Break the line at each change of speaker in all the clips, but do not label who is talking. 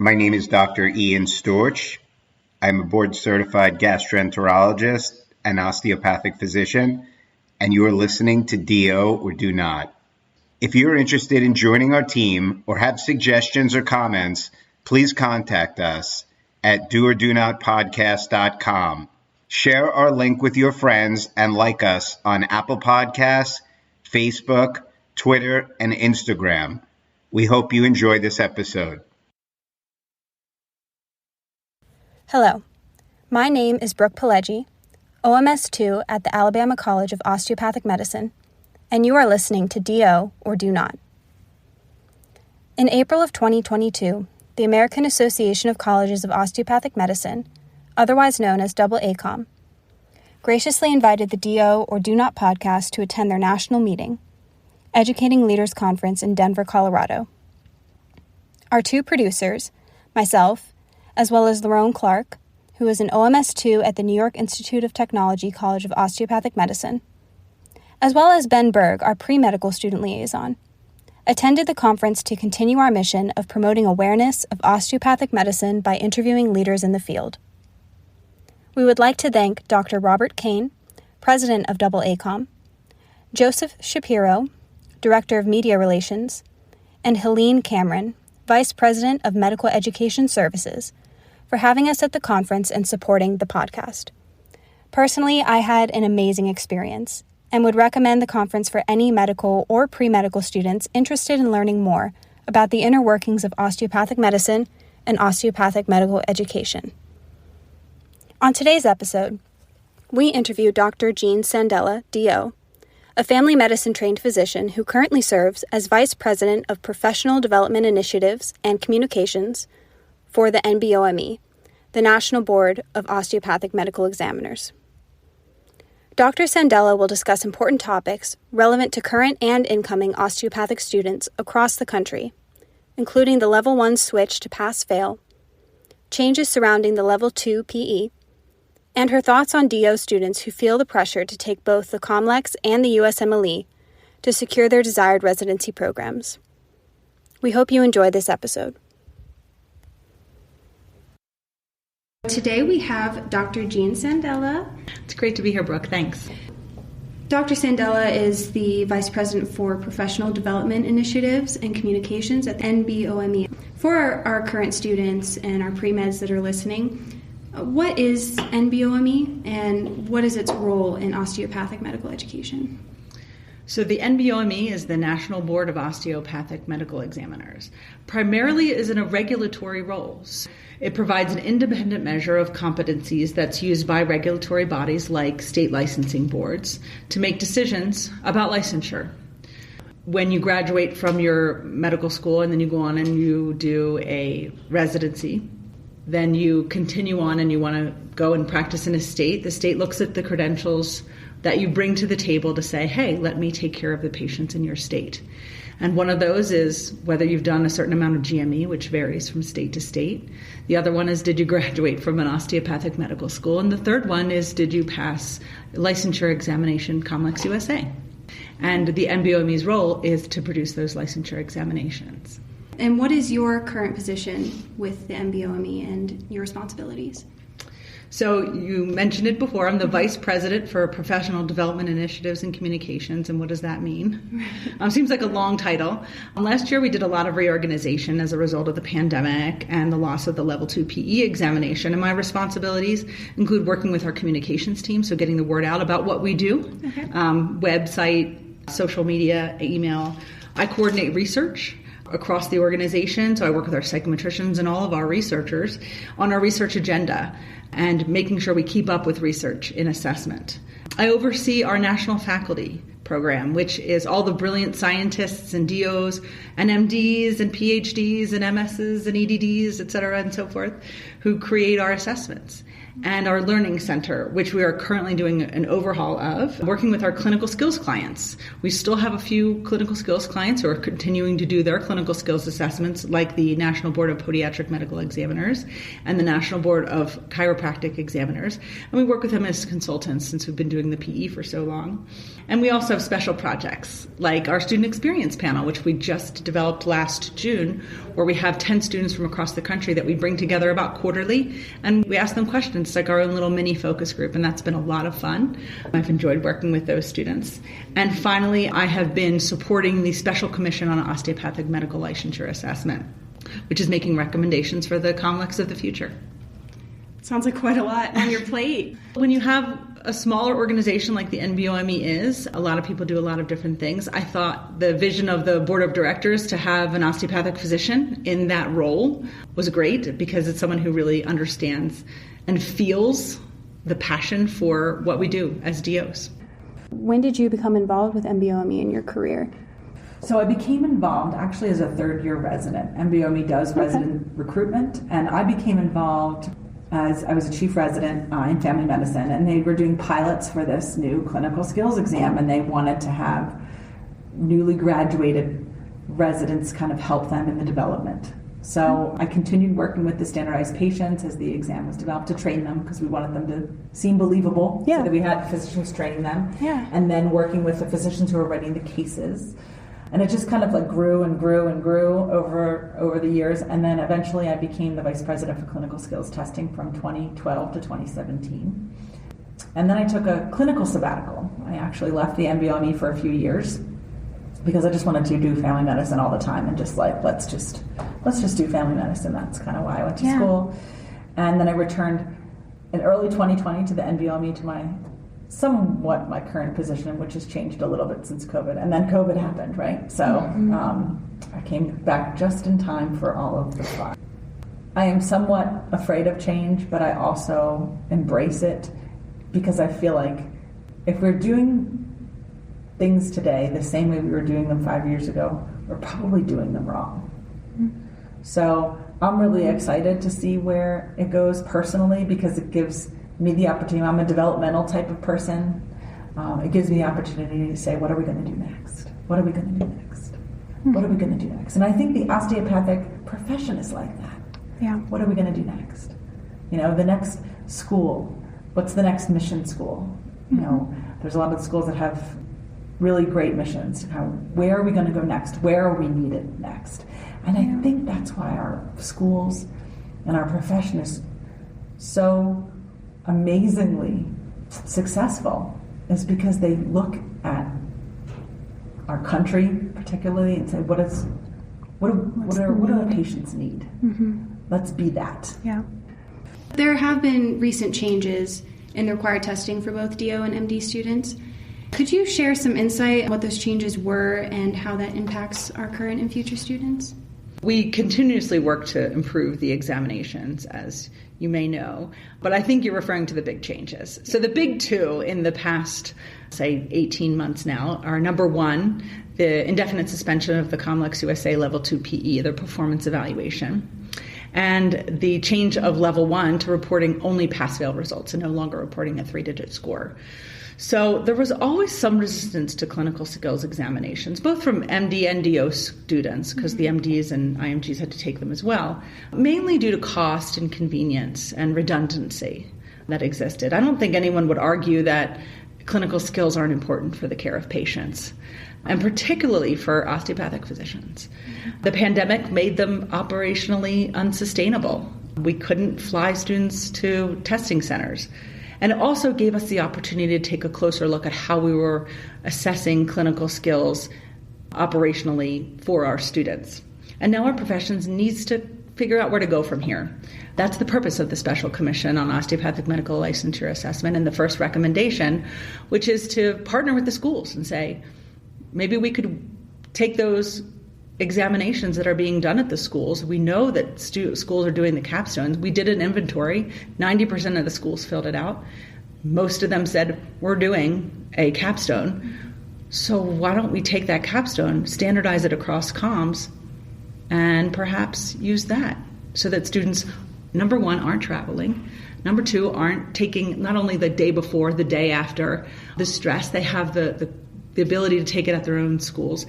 My name is Dr. Ian Storch. I'm a board-certified gastroenterologist and osteopathic physician, and you are listening to DO or Do Not. If you are interested in joining our team or have suggestions or comments, please contact us at doordonotpodcast.com. Share our link with your friends and like us on Apple Podcasts, Facebook, Twitter, and Instagram. We hope you enjoy this episode.
Hello, my name is Brooke Pillegi, OMS 2 at the Alabama College of Osteopathic Medicine, and you are listening to DO or Do Not. In April of 2022, the American Association of Colleges of Osteopathic Medicine, otherwise known as AACOM, graciously invited the DO or Do Not podcast to attend their national meeting, Educating Leaders Conference in Denver, Colorado. Our two producers, myself, as well as Lerone Cark, who is an OMS 2 at the New York Institute of Technology College of Osteopathic Medicine, as well as Ben Berg, our pre-medical student liaison, attended the conference to continue our mission of promoting awareness of osteopathic medicine by interviewing leaders in the field. We would like to thank Dr. Robert Cain, president of AACOM, Joseph Shapiro, director of media relations, and Helene Cameron, vice president of medical education services, for having us at the conference and supporting the podcast. Personally, I had an amazing experience and would recommend the conference for any medical or pre-medical students interested in learning more about the inner workings of osteopathic medicine and osteopathic medical education. On today's episode, we interview Dr. Jeanne Sandella, DO, a family medicine-trained physician who currently serves as Vice President of Professional Development Initiatives and Communications for the NBOME, the National Board of Osteopathic Medical Examiners. Dr. Sandella will discuss important topics relevant to current and incoming osteopathic students across the country, including the Level 1 switch to pass-fail, changes surrounding the Level 2 PE, and her thoughts on DO students who feel the pressure to take both the COMLEX and the USMLE to secure their desired residency programs. We hope you enjoy this episode. Today we have Dr. Jeanne Sandella.
It's great to be here, Brooke. Thanks.
Dr. Sandella is the Vice President for Professional Development Initiatives and Communications at the NBOME. For our current students and our pre-meds that are listening, what is NBOME and what is its role in osteopathic medical education?
So the NBOME is the National Board of Osteopathic Medical Examiners. Primarily is in a regulatory role. It provides an independent measure of competencies that's used by regulatory bodies like state licensing boards to make decisions about licensure. When you graduate from your medical school and then you go on and you do a residency, then you continue on and you want to go and practice in a state. The state looks at the credentials that you bring to the table to say, hey, let me take care of the patients in your state. And one of those is whether you've done a certain amount of GME, which varies from state to state. The other one is, did you graduate from an osteopathic medical school? And the third one is, did you pass licensure examination, COMLEX USA? And the NBOME's role is to produce those licensure examinations.
And what is your current position with the NBOME and your responsibilities?
So you mentioned it before. I'm the Vice President for Professional Development Initiatives and Communications. And what does that mean? Seems like a long title. Last year we did a lot of reorganization as a result of the pandemic and the loss of the Level 2 PE examination. And my responsibilities include working with our communications team, so getting the word out about what we do, website, social media, email. I coordinate research across the organization, so I work with our psychometricians and all of our researchers on our research agenda and making sure we keep up with research in assessment. I oversee our national faculty program, which is all the brilliant scientists and DOs and MDs and PhDs and MSs and EDDs, et cetera, and so forth, who create our assessments, and our learning center, which we are currently doing an overhaul of, working with our clinical skills clients. We still have a few clinical skills clients who are continuing to do their clinical skills assessments, like the National Board of Podiatric Medical Examiners and the National Board of Chiropractic Examiners. And we work with them as consultants since we've been doing the PE for so long. And we also have special projects like our student experience panel, which we just developed last June, where we have 10 students from across the country that we bring together about quarterly, and we ask them questions. It's like our own little mini focus group, and that's been a lot of fun. I've enjoyed working with those students. And finally, I have been supporting the Special Commission on Osteopathic Medical Licensure Assessment, which is making recommendations for the COMLEX of the future.
Sounds like quite a lot on your plate.
When you have a smaller organization like the NBOME is, a lot of people do a lot of different things. I thought the vision of the board of directors to have an osteopathic physician in that role was great, because it's someone who really understands and feels the passion for what we do as DOs.
When did you become involved with NBOME in your career?
So I became involved actually as a third-year resident. NBOME does resident recruitment, and I became involved as I was a chief resident in family medicine, and they were doing pilots for this new clinical skills exam, and they wanted to have newly graduated residents kind of help them in the development. So I continued working with the standardized patients as the exam was developed to train them, because we wanted them to seem believable, so that we had physicians training them, and then working with the physicians who were writing the cases. And it just kind of like grew and grew and grew over the years. And then eventually I became the vice president for clinical skills testing from 2012 to 2017. And then I took a clinical sabbatical. I actually left the NBOME for a few years because I just wanted to do family medicine all the time, and just like, let's just do family medicine. That's kind of why I went to school. And then I returned in early 2020 to the NBOME, to my current position, which has changed a little bit since COVID. And then COVID happened, right? So I came back just in time for all of the fun. I am somewhat afraid of change, but I also embrace it, because I feel like if we're doing things today the same way we were doing them 5 years ago, we're probably doing them wrong. So I'm really excited to see where it goes personally, because it gives me the opportunity. I'm a developmental type of person. It gives me the opportunity to say, what are we going to do next? What are we going to do next? What are we going to do next? And I think the osteopathic profession is like that.
Yeah.
What are we going to do next? You know, the next school. What's the next mission school? You know, there's a lot of schools that have really great missions. Where are we going to go next? Where are we needed next? And I think that's why our schools and our profession is so amazingly successful, is because they look at our country particularly and say, what do the patients need? Let's be that.
Yeah. There have been recent changes in the required testing for both DO and MD students. Could you share some insight on what those changes were and how that impacts our current and future students?
We continuously work to improve the examinations, as you may know, but I think you're referring to the big changes. So the big two in the past, say, 18 months now are, number one, the indefinite suspension of the COMLEX USA Level 2 PE, their performance evaluation, and the change of Level 1 to reporting only pass-fail results and no longer reporting a 3-digit score. So there was always some resistance to clinical skills examinations, both from MD and DO students, because the MDs and IMGs had to take them as well, mainly due to cost and convenience and redundancy that existed. I don't think anyone would argue that clinical skills aren't important for the care of patients, and particularly for osteopathic physicians. The pandemic made them operationally unsustainable. We couldn't fly students to testing centers. And it also gave us the opportunity to take a closer look at how we were assessing clinical skills operationally for our students. And now our professions needs to figure out where to go from here. That's the purpose of the Special Commission on Osteopathic Medical Licensure Assessment, and the first recommendation, which is to partner with the schools and say, maybe we could take those examinations that are being done at the schools. We know that schools are doing the capstones. We did an inventory. 90% of the schools filled it out. Most of them said, we're doing a capstone. So why don't we take that capstone, standardize it across comms, and perhaps use that so that students number one, aren't traveling. Number two, aren't taking not only the day before, the day after, the stress. They have the ability to take it at their own schools.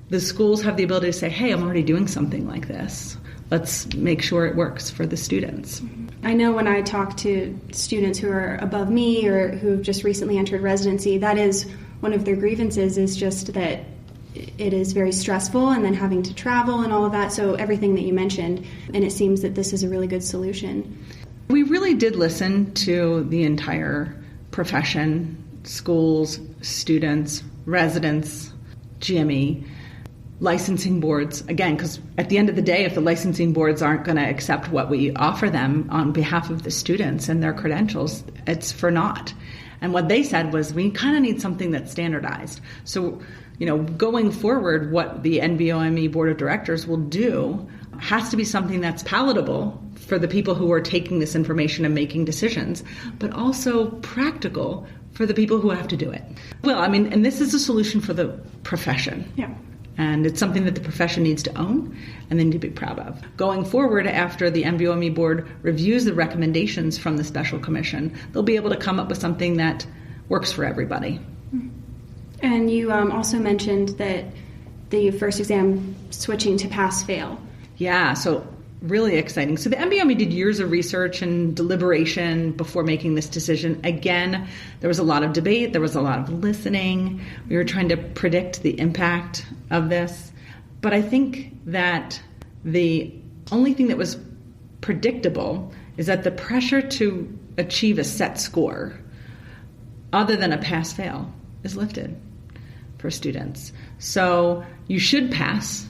The schools have the ability to say, hey, I'm already doing something like this. Let's make sure it works for the students.
I know when I talk to students who are above me or who have just recently entered residency, that is one of their grievances, is just that it is very stressful and then having to travel and all of that. So everything that you mentioned, and it seems that this is a really good solution.
We really did listen to the entire profession, schools, students, residents, GME, licensing boards, again, because at the end of the day, if the licensing boards aren't going to accept what we offer them on behalf of the students and their credentials, it's for naught. And what they said was, we kind of need something that's standardized. So, going forward, what the NBOME Board of Directors will do has to be something that's palatable for the people who are taking this information and making decisions, but also practical for the people who have to do it. Well, and this is a solution for the profession.
Yeah.
And it's something that the profession needs to own and then to be proud of. Going forward, after the NBOME board reviews the recommendations from the special commission, they'll be able to come up with something that works for everybody.
And you also mentioned that the first exam switching to pass-fail.
Yeah, so really exciting. So the NBOME did years of research and deliberation before making this decision. Again, there was a lot of debate. There was a lot of listening. We were trying to predict the impact of this. But I think that the only thing that was predictable is that the pressure to achieve a set score, other than a pass-fail, is lifted for students. So you should pass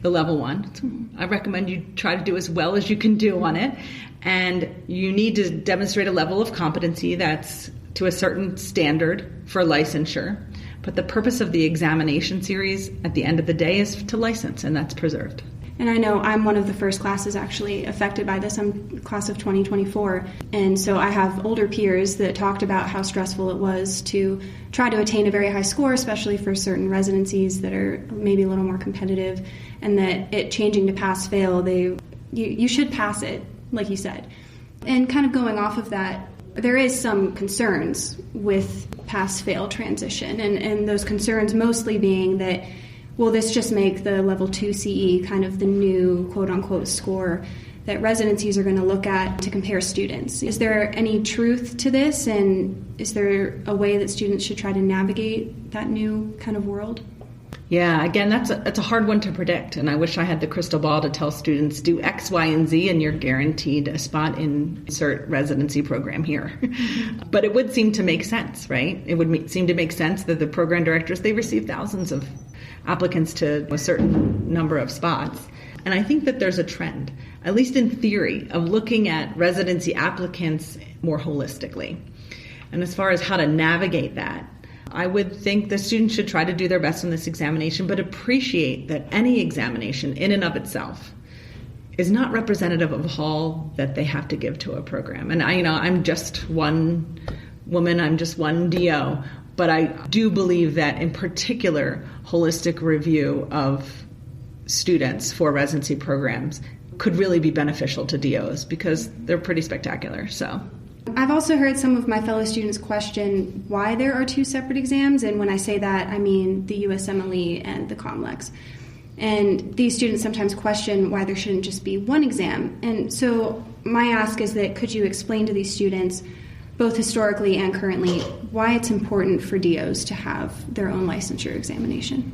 the level one. I recommend you try to do as well as you can do on it. And you need to demonstrate a level of competency that's to a certain standard for licensure. But the purpose of the examination series at the end of the day is to license, and that's preserved.
And I know I'm one of the first classes actually affected by this. I'm class of 2024. And so I have older peers that talked about how stressful it was to try to attain a very high score, especially for certain residencies that are maybe a little more competitive, and that it changing to pass-fail, you should pass it, like you said. And kind of going off of that, there is some concerns with pass-fail transition, and those concerns mostly being that, will this just make the level 2 CE kind of the new quote-unquote score that residencies are going to look at to compare students? Is there any truth to this, and is there a way that students should try to navigate that new kind of world?
Yeah, again, that's a hard one to predict, and I wish I had the crystal ball to tell students, do X, Y, and Z, and you're guaranteed a spot in insert residency program here. But it would seem to make sense, right? It would seem to make sense that the program directors, they receive thousands of applicants to a certain number of spots. And I think that there's a trend, at least in theory, of looking at residency applicants more holistically. And as far as how to navigate that, I would think the students should try to do their best in this examination, but appreciate that any examination in and of itself is not representative of all that they have to give to a program. And I'm just one woman, I'm just one DO, but I do believe that in particular, holistic review of students for residency programs could really be beneficial to DOs because they're pretty spectacular. So
I've also heard some of my fellow students question why there are two separate exams, and when I say that, I mean the USMLE and the COMLEX. And these students sometimes question why there shouldn't just be one exam. And so my ask is that could you explain to these students, both historically and currently, why it's important for DOs to have their own licensure examination?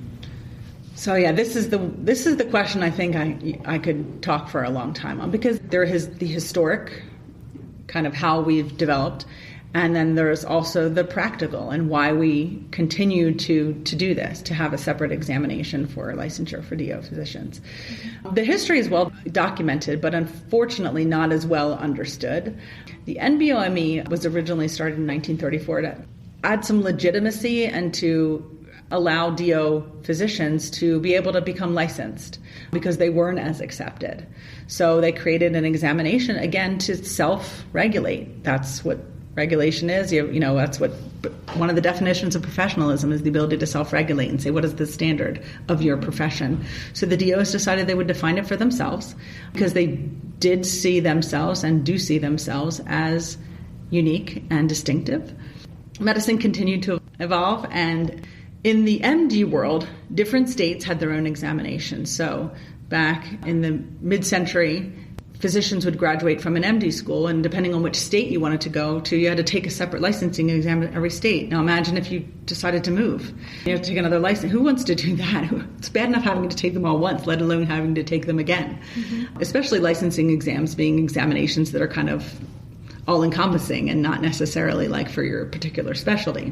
So yeah, this is the question I think I could talk for a long time on, because there is the historic kind of how we've developed, and then there's also the practical and why we continue to do this, to have a separate examination for licensure for DO physicians. The history is well documented, but unfortunately not as well understood. The NBOME was originally started in 1934 to add some legitimacy and to allow DO physicians to be able to become licensed because they weren't as accepted. So they created an examination, again, to self-regulate. That's what Regulation is, that's what one of the definitions of professionalism is, the ability to self-regulate and say, what is the standard of your profession? So the DOs decided they would define it for themselves because they did see themselves and do see themselves as unique and distinctive. Medicine continued to evolve, and in the MD world, different states had their own examinations. So back in the mid-century, physicians would graduate from an MD school, and depending on which state you wanted to go to, you had to take a separate licensing exam in every state. Now imagine if you decided to move. You have to take another license. Who wants to do that? It's bad enough having to take them all once, let alone having to take them again. Mm-hmm. Especially licensing exams being examinations that are kind of all-encompassing and not necessarily like for your particular specialty.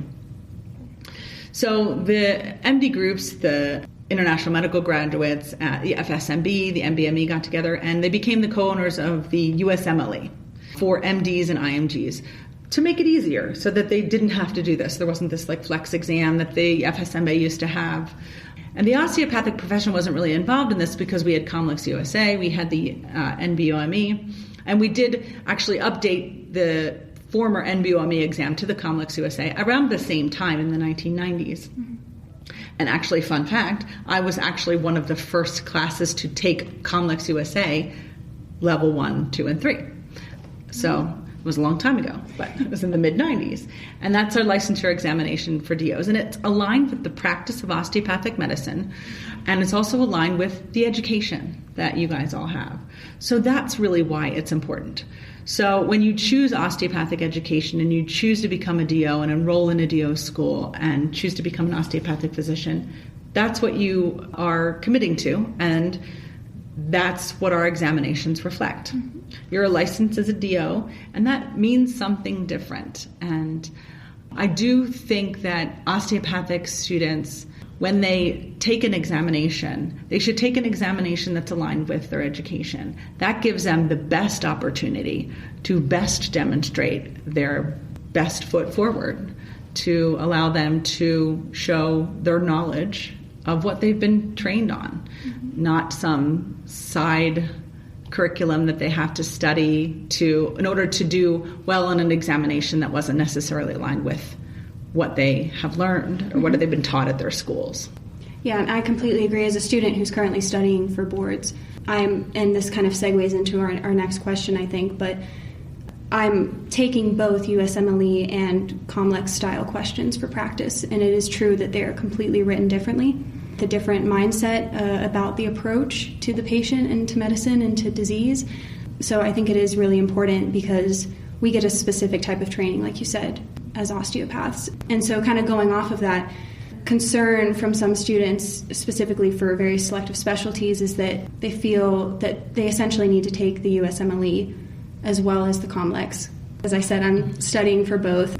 So the MD groups, the International Medical Graduates, the FSMB, the MBME got together, and they became the co-owners of the USMLE for MDs and IMGs to make it easier so that they didn't have to do this. There wasn't this like flex exam that the FSMA used to have. And the osteopathic profession wasn't really involved in this because we had Comlex USA, we had the NBOME, and we did actually update the former NBOME exam to the Comlex USA around the same time in the 1990s. Mm-hmm. And actually, fun fact, I was actually one of the first classes to take Comlex USA level 1, 2, and 3. So it was a long time ago, but it was in the mid-90s. And that's our licensure examination for DOs. And it's aligned with the practice of osteopathic medicine. And it's also aligned with the education that you guys all have. So that's really why it's important. So when you choose osteopathic education and you choose to become a DO and enroll in a DO school and choose to become an osteopathic physician, that's what you are committing to, and that's what our examinations reflect. Mm-hmm. You're licensed as a DO, and that means something different. And I do think that osteopathic students, when they take an examination, they should take an examination that's aligned with their education. That gives them the best opportunity to best demonstrate their best foot forward, to allow them to show their knowledge of what they've been trained on, not some side curriculum that they have to study in order to do well on an examination that wasn't necessarily aligned with what they have learned or what have they been taught at their schools.
Yeah, and I completely agree. As a student who's currently studying for boards, and this kind of segues into our next question, I think, but I'm taking both USMLE and Comlex style questions for practice, and it is true that they are completely written differently. The different mindset about the approach to the patient and to medicine and to disease. So I think it is really important because we get a specific type of training, like you said, as osteopaths. And so kind of going off of that, concern from some students, specifically for very selective specialties, is that they feel that they essentially need to take the USMLE as well as the Comlex. As I said, I'm studying for both.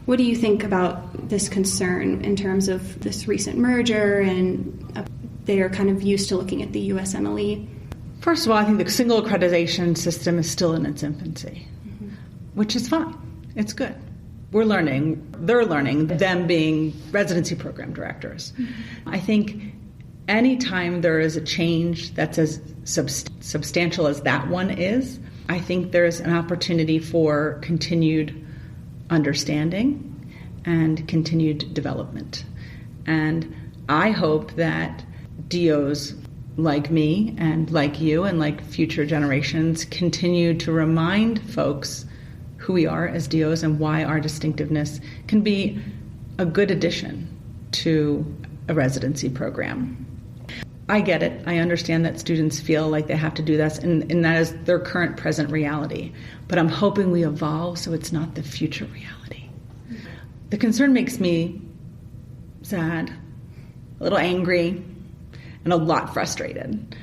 What do you think about this concern in terms of this recent merger, and they are kind of used to looking at the USMLE?
First of all, I think the single accreditation system is still in its infancy, which is fine. It's good. We're learning, they're learning, them being residency program directors. I think anytime there is a change that's as substantial as that one is, I think there's an opportunity for continued understanding and continued development. And I hope that DOs like me and like you and like future generations continue to remind folks who we are as DOs and why our distinctiveness can be a good addition to a residency program. I get it. I understand that students feel like they have to do this, and that is their current present reality. But I'm hoping we evolve so it's not the future reality. The concern makes me sad, a little angry, and a lot frustrated.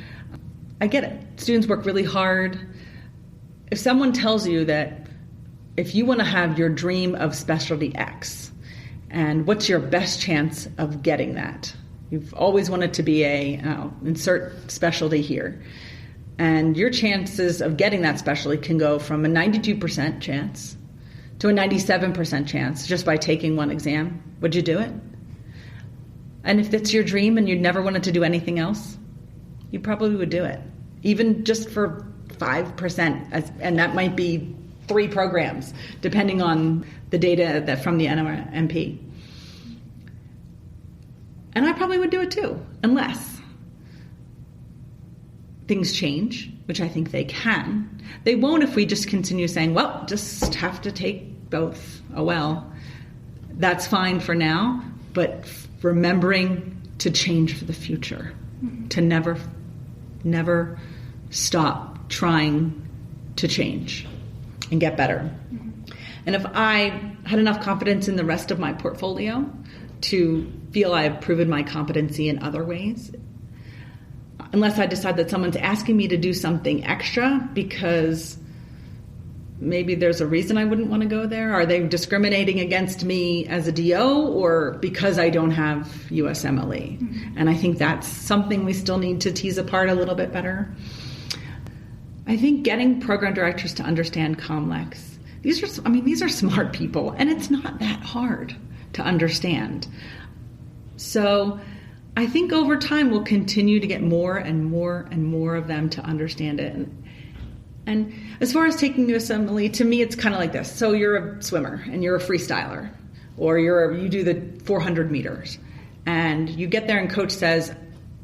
I get it. Students work really hard. If someone tells you that if you want to have your dream of specialty X, and what's your best chance of getting that? You've always wanted to be insert specialty here. And your chances of getting that specialty can go from a 92% chance to a 97% chance just by taking one exam. Would you do it? And if it's your dream and you never wanted to do anything else, you probably would do it, even just for 5%. And that might be 3 programs, depending on the data that from the NMP. And I probably would do it too, unless things change, which I think they can. They won't if we just continue saying, well, just have to take both. Oh, well, that's fine for now, but remembering to change for the future, to never stop trying to change and get better. And if I had enough confidence in the rest of my portfolio to feel I've proven my competency in other ways, unless I decide that someone's asking me to do something extra because maybe there's a reason I wouldn't want to go there. Are they discriminating against me as a DO or because I don't have USMLE? And I think that's something we still need to tease apart a little bit better. I think getting program directors to understand COMLEX. These are smart people, and it's not that hard to understand. So I think over time we'll continue to get more and more and more of them to understand it. And as far as taking USMLE, to me it's kind of like this. So you're a swimmer and you're a freestyler, or you do the 400 meters, and you get there and coach says,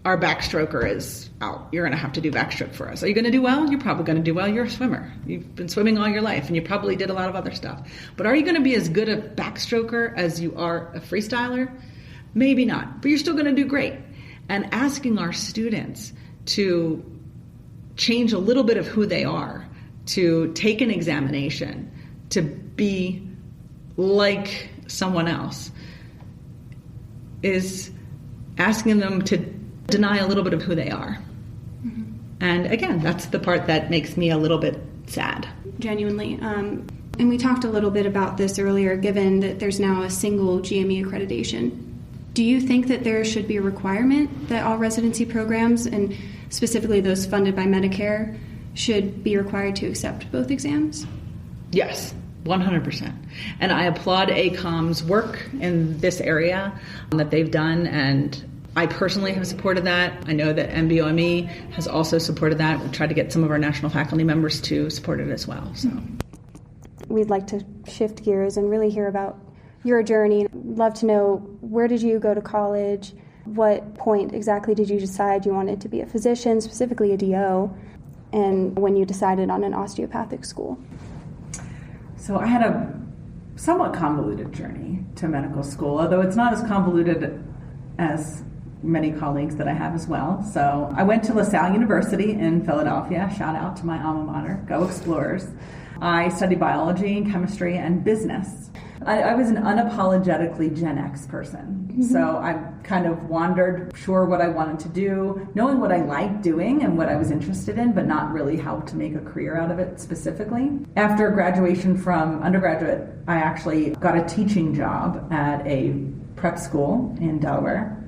our backstroker is out. You're going to have to do backstroke for us. Are you going to do well? You're probably going to do well. You're a swimmer. You've been swimming all your life, and you probably did a lot of other stuff. But are you going to be as good a backstroker as you are a freestyler? Maybe not, but you're still going to do great. And asking our students to change a little bit of who they are, to take an examination, to be like someone else, is asking them to deny a little bit of who they are. And again, that's the part that makes me a little bit sad.
Genuinely. And we talked a little bit about this earlier, given that there's now a single GME accreditation. Do you think that there should be a requirement that all residency programs, and specifically those funded by Medicare, should be required to accept both exams?
Yes, 100%. And I applaud AACOM's work in this area that they've done, and I personally have supported that. I know that MBOME has also supported that. We've tried to get some of our national faculty members to support it as well. So
we'd like to shift gears and really hear about your journey. Love to know, where did you go to college? What point exactly did you decide you wanted to be a physician, specifically a DO, and when you decided on an osteopathic school?
So I had a somewhat convoluted journey to medical school, although it's not as convoluted as many colleagues that I have as well. So I went to LaSalle University in Philadelphia. Shout out to my alma mater, go Explorers. I studied biology, chemistry, and business. I was an unapologetically Gen X person. So I kind of wandered, sure what I wanted to do, knowing what I liked doing and what I was interested in, but not really how to make a career out of it specifically. After graduation from undergraduate, I actually got a teaching job at a prep school in Delaware.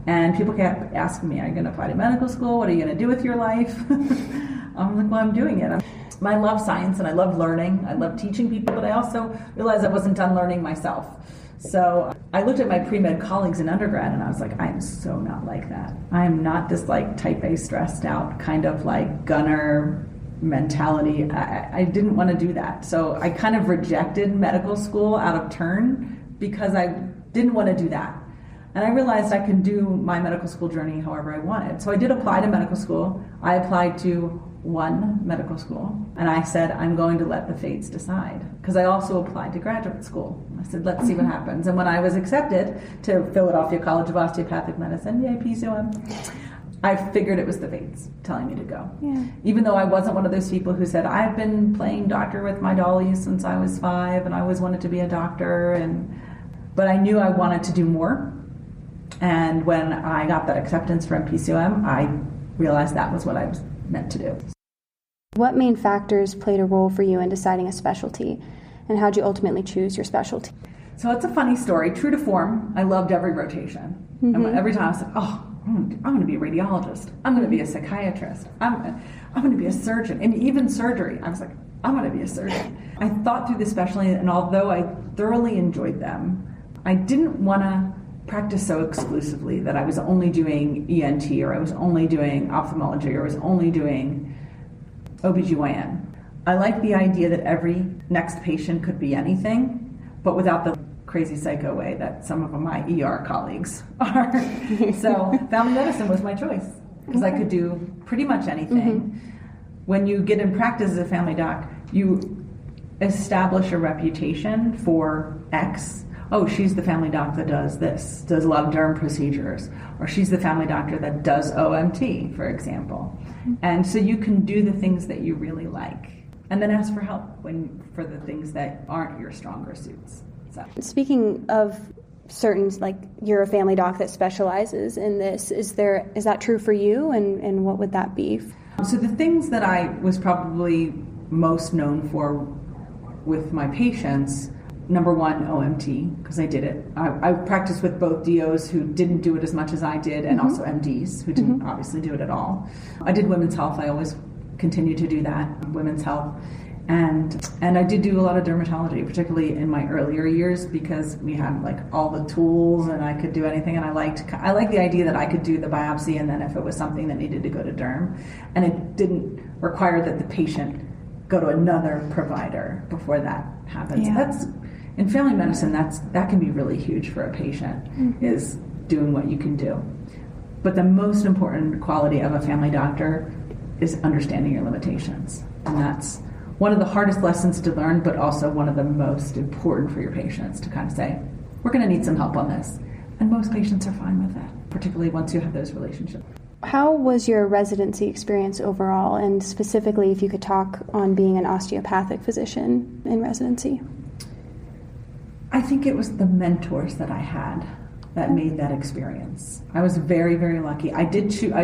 And people kept asking me, are you going to apply to medical school? What are you going to do with your life? I'm like, well, I'm doing it. I love science and I love learning. I love teaching people, but I also realized I wasn't done learning myself. So I looked at my pre-med colleagues in undergrad and I was like, I am so not like that. I am not this like type A stressed out kind of like gunner mentality. I didn't want to do that. So I kind of rejected medical school out of turn because I didn't want to do that. And I realized I could do my medical school journey however I wanted. So I did apply to medical school. I applied to one medical school. And I said, I'm going to let the fates decide. Because I also applied to graduate school. I said, let's see what happens. And when I was accepted to Philadelphia College of Osteopathic Medicine, yay, PCOM, I figured it was the fates telling me to go. Yeah. Even though I wasn't one of those people who said, I've been playing doctor with my dollies since I was 5 and I always wanted to be a doctor. But I knew I wanted to do more. And when I got that acceptance from PCOM, I realized that was what I was meant to do.
What main factors played a role for you in deciding a specialty, and how did you ultimately choose your specialty?
So it's a funny story. True to form, I loved every rotation. And every time I was like, oh, I'm going to be a radiologist. I'm going to be a psychiatrist. I'm going to be a surgeon. And even surgery, I was like, I'm going to be a surgeon. I thought through the specialty, and although I thoroughly enjoyed them, I didn't want to practice so exclusively that I was only doing ENT, or I was only doing ophthalmology, or I was only doing OBGYN. I like the idea that every next patient could be anything, but without the crazy psycho way that some of my ER colleagues are. So family medicine was my choice because I could do pretty much anything. When you get in practice as a family doc, you establish a reputation for X. Oh, she's the family doc that does this, does a lot of derm procedures, or she's the family doctor that does OMT, for example. And so you can do the things that you really like, and then ask for help for the things that aren't your stronger suits. So.
Speaking of certain, like you're a family doc that specializes in this, is that true for you, and what would that be?
So the things that I was probably most known for with my patients, number one, OMT, because I did it. I practiced with both DOs who didn't do it as much as I did, and also MDs who didn't obviously do it at all. I did women's health. I always continue to do that, women's health. And I did do a lot of dermatology, particularly in my earlier years, because we had like all the tools and I could do anything. And I liked the idea that I could do the biopsy, and then if it was something that needed to go to derm, and it didn't require that the patient go to another provider before that happens. Yeah. In family medicine, that can be really huge for a patient, is doing what you can do. But the most important quality of a family doctor is understanding your limitations. And that's one of the hardest lessons to learn, but also one of the most important for your patients to kind of say, we're going to need some help on this. And most patients are fine with that, particularly once you have those relationships.
How was your residency experience overall, and specifically if you could talk on being an osteopathic physician in residency?
I think it was the mentors that I had that made that experience. I was very, very lucky. I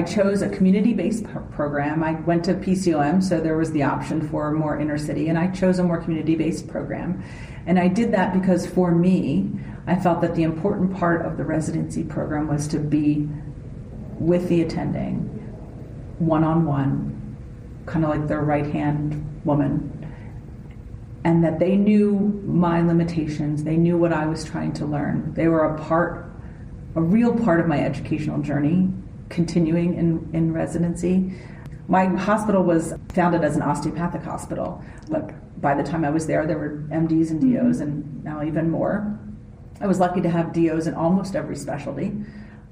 chose a community-based program. I went to PCOM, so there was the option for more inner city, and I chose a more community-based program. And I did that because for me, I felt that the important part of the residency program was to be with the attending, one-on-one, kind of like their right-hand woman, and that they knew my limitations, they knew what I was trying to learn. They were a real part of my educational journey, continuing in residency. My hospital was founded as an osteopathic hospital, but by the time I was there were MDs and DOs, and now even more. I was lucky to have DOs in almost every specialty.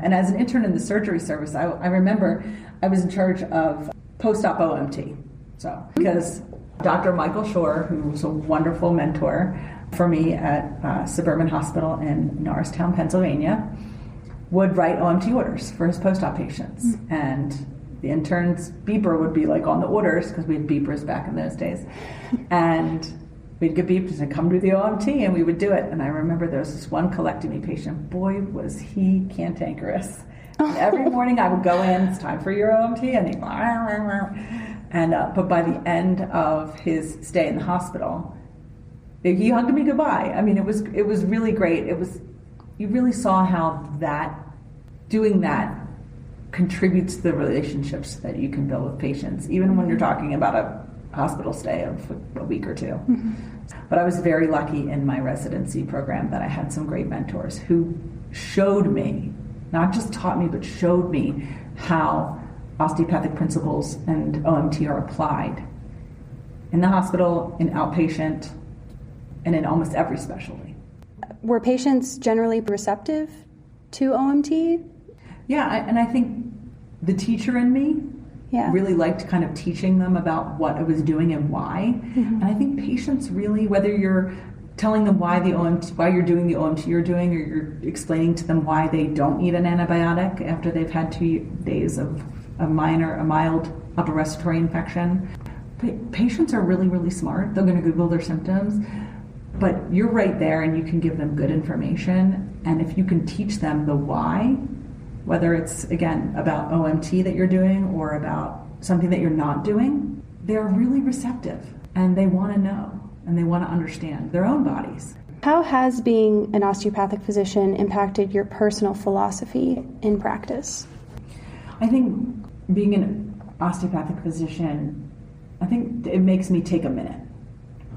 And as an intern in the surgery service, I remember I was in charge of post-op OMT. So, because Dr. Michael Shore, who was a wonderful mentor for me at Suburban Hospital in Norristown, Pennsylvania, would write OMT orders for his post-op patients. And the intern's beeper would be like on the orders, because we had beepers back in those days. And we'd get beeped and come do the OMT, and we would do it. And I remember there was this one colectomy patient. Boy, was he cantankerous. And every morning I would go in, it's time for your OMT, and he'd but by the end of his stay in the hospital, he hugged me goodbye. I mean, it was really great. You really saw how doing that contributes to the relationships that you can build with patients, even when you're talking about a hospital stay of a week or two. But I was very lucky in my residency program that I had some great mentors who showed me, not just taught me, but showed me how osteopathic principles and OMT are applied in the hospital, in outpatient, and in almost every specialty.
Were patients generally receptive to OMT?
Yeah, and I think the teacher in me really liked kind of teaching them about what I was doing and why. And I think patients really, whether you're telling them why you're doing the OMT you're doing, or you're explaining to them why they don't need an antibiotic after they've had 2 days of a mild upper respiratory infection. Patients are really, really smart. They're going to Google their symptoms, but you're right there and you can give them good information. And if you can teach them the why, whether it's, again, about OMT that you're doing or about something that you're not doing, they're really receptive and they want to know and they want to understand their own bodies.
How has being an osteopathic physician impacted your personal philosophy in practice?
I think being an osteopathic physician, I think it makes me take a minute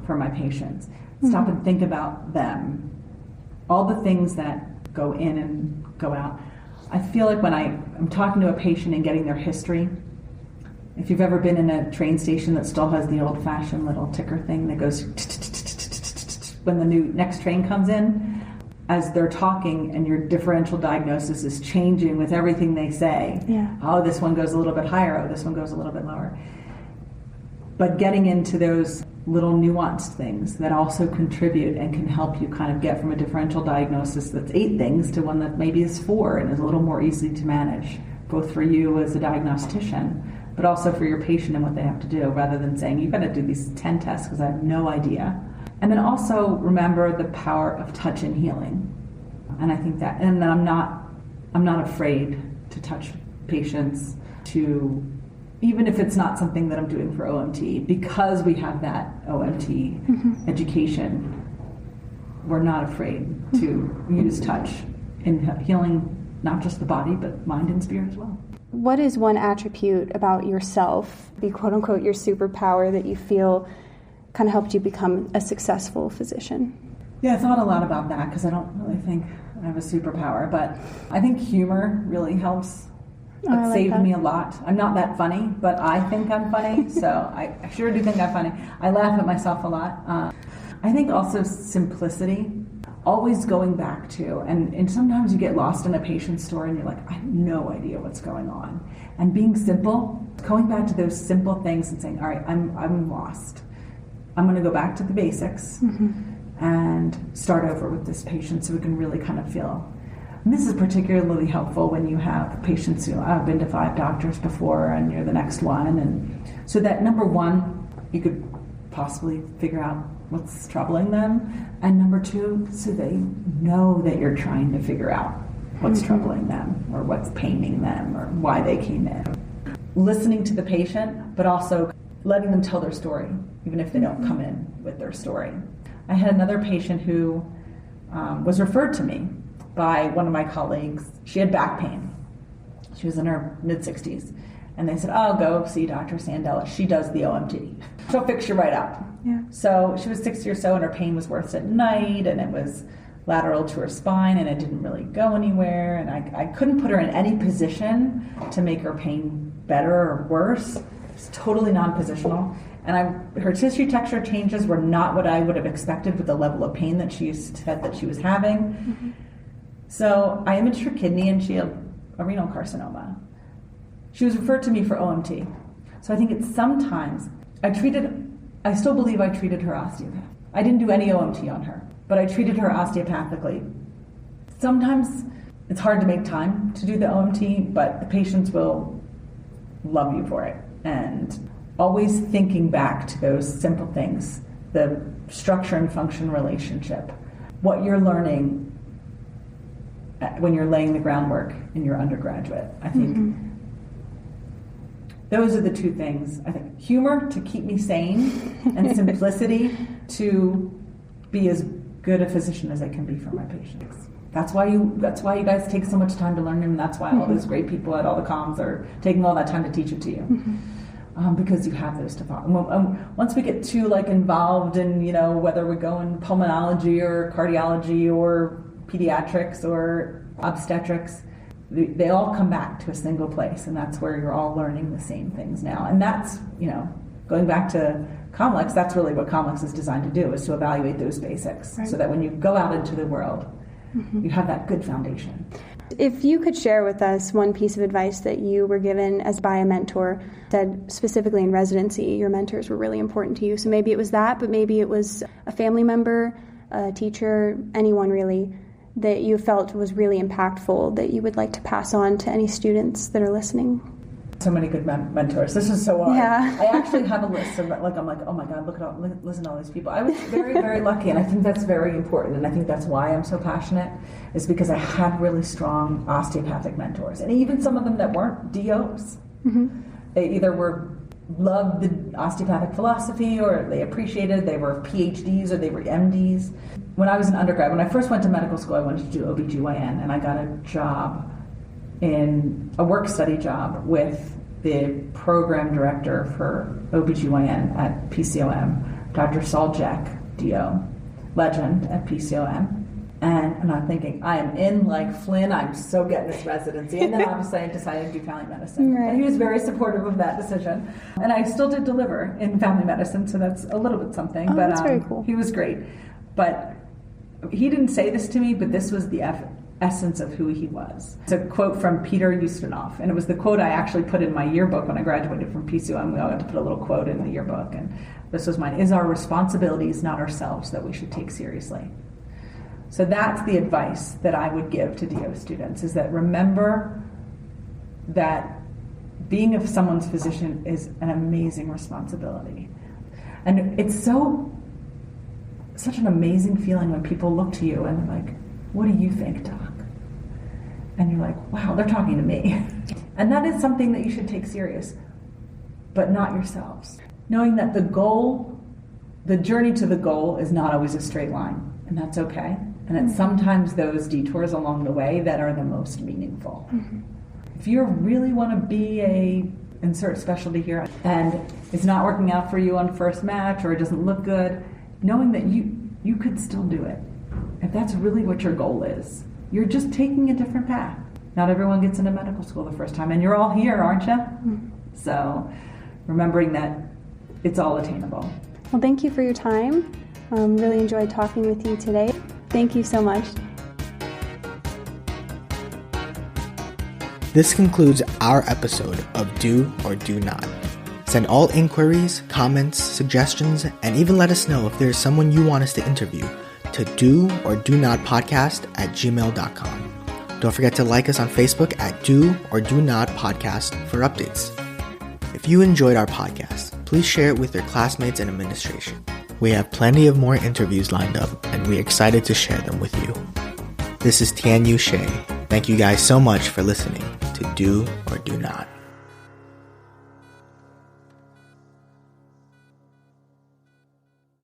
for my patients. Stop and think about them. All the things that go in and go out. I feel like when I'm talking to a patient and getting their history, If you've ever been in a train station that still has the old-fashioned little ticker thing that goes when the next train comes in, as they're talking and your differential diagnosis is changing with everything they say.
Yeah.
Oh, this one goes a little bit higher. Oh, this one goes a little bit lower. But getting into those little nuanced things that also contribute and can help you kind of get from a differential diagnosis that's 8 things to one that maybe is 4 and is a little more easy to manage, both for you as a diagnostician, but also for your patient and what they have to do, rather than saying, you've got to do these 10 tests because I have no idea. And then also remember the power of touch and healing. And I think that, and then I'm not afraid to touch patients, to, even if it's not something that I'm doing for OMT, because we have that OMT education, we're not afraid to use touch in healing not just the body, but mind and spirit as well.
What is one attribute about yourself, the quote-unquote your superpower, that you feel kind of helped you become a successful physician?
Yeah, I thought a lot about that because I don't really think I have a superpower, but I think humor really helps. It saved me a lot. I'm not that funny, but I think I'm funny, so I sure do think I'm funny. I laugh at myself a lot. I think also simplicity, always going back to, and sometimes you get lost in a patient's story and you're like, I have no idea what's going on. And being simple, going back to those simple things and saying, all right, I'm lost. I'm going to go back to the basics and start over with this patient so we can really kind of feel. And this is particularly helpful when you have patients who I've been to 5 doctors before and you're the next one. And so that number one, you could possibly figure out what's troubling them. And number 2, so they know that you're trying to figure out what's troubling them or what's paining them or why they came in. Listening to the patient, but also letting them tell their story, even if they don't come in with their story. I had another patient who was referred to me by one of my colleagues. She had back pain. She was in her mid-60s. And they said, oh, go see Dr. Sandella. She does the OMT. She'll fix you right up.
Yeah.
So she was 60 or so, and her pain was worse at night, and it was lateral to her spine, and it didn't really go anywhere. And I couldn't put her in any position to make her pain better or worse. It's totally non-positional. And her tissue texture changes were not what I would have expected with the level of pain that she said that she was having. So I imaged her kidney, and she had a renal carcinoma. She was referred to me for OMT. So I think it's sometimes, I still believe I treated her osteopath. I didn't do any OMT on her, but I treated her osteopathically. Sometimes it's hard to make time to do the OMT, but the patients will love you for it. And always thinking back to those simple things, the structure and function relationship, what you're learning when you're laying the groundwork in your undergraduate. I think those are the 2 things. I think humor to keep me sane and simplicity to be as good a physician as I can be for my patients. That's why you guys take so much time to learn, and that's why all those great people at all the comms are taking all that time to teach it to you. Because you have those to follow. Once we get too involved in whether we go in pulmonology or cardiology or pediatrics or obstetrics, they all come back to a single place, and that's where you're all learning the same things now. And that's, going back to COMLEX, that's really what COMLEX is designed to do, is to evaluate those basics, so that when you go out into the world, you have that good foundation.
If you could share with us one piece of advice that you were given by a mentor, said specifically in residency, your mentors were really important to you. So maybe it was that, but maybe it was a family member, a teacher, anyone really, that you felt was really impactful that you would like to pass on to any students that are listening?
So many good mentors. This is so hard.
Yeah.
I actually have a list of I'm like, oh my God, listen to all these people. I was very, very lucky, and I think that's very important, and I think that's why I'm so passionate, is because I had really strong osteopathic mentors, and even some of them that weren't DOs. They either loved the osteopathic philosophy, or they they were PhDs, or they were MDs. When I was an undergrad, when I first went to medical school, I wanted to do OBGYN, and I got a job a work study job with the program director for OBGYN at PCOM, Dr. Saul Jack, DO, legend at PCOM. And I'm thinking, I am in like Flynn, I'm so getting this residency. And then obviously I decided to do family medicine.
Right.
And he was very supportive of that decision. And I still did deliver in family medicine, so that's a little bit something.
Oh,
but
that's very cool.
He was great. But he didn't say this to me, but this was the essence of who he was. It's a quote from Peter Ustinov, and it was the quote I actually put in my yearbook when I graduated from PCOM. We all got to put a little quote in the yearbook, and this was mine: "Is our responsibilities, not ourselves, that we should take seriously." So that's the advice that I would give to DO students, is that remember that being someone's physician is an amazing responsibility. And it's such an amazing feeling when people look to you and they're like, "What do you think, doc?" And you're like, "Wow, they're talking to me." And that is something that you should take serious, but not yourselves. Knowing that the journey to the goal is not always a straight line, and that's okay. And it's sometimes those detours along the way that are the most meaningful. Mm-hmm. If you really want to be insert specialty here, and it's not working out for you on first match or it doesn't look good, knowing that you could still do it. If that's really what your goal is, you're just taking a different path. Not everyone gets into medical school the first time, and you're all here, aren't you? Mm-hmm. So remembering that it's all attainable.
Well, thank you for your time. Really enjoyed talking with you today. Thank you so much.
This concludes our episode of Do or Do Not. Send all inquiries, comments, suggestions, and even let us know if there's someone you want us to interview to doordonotpodcast@gmail.com. Don't forget to like us on Facebook at Do or Do Not Podcast for updates. If you enjoyed our podcast, please share it with your classmates and administration. We have plenty of more interviews lined up, and we're excited to share them with you. This is Tian Yu Shea. Thank you guys so much for listening to Do or Do Not.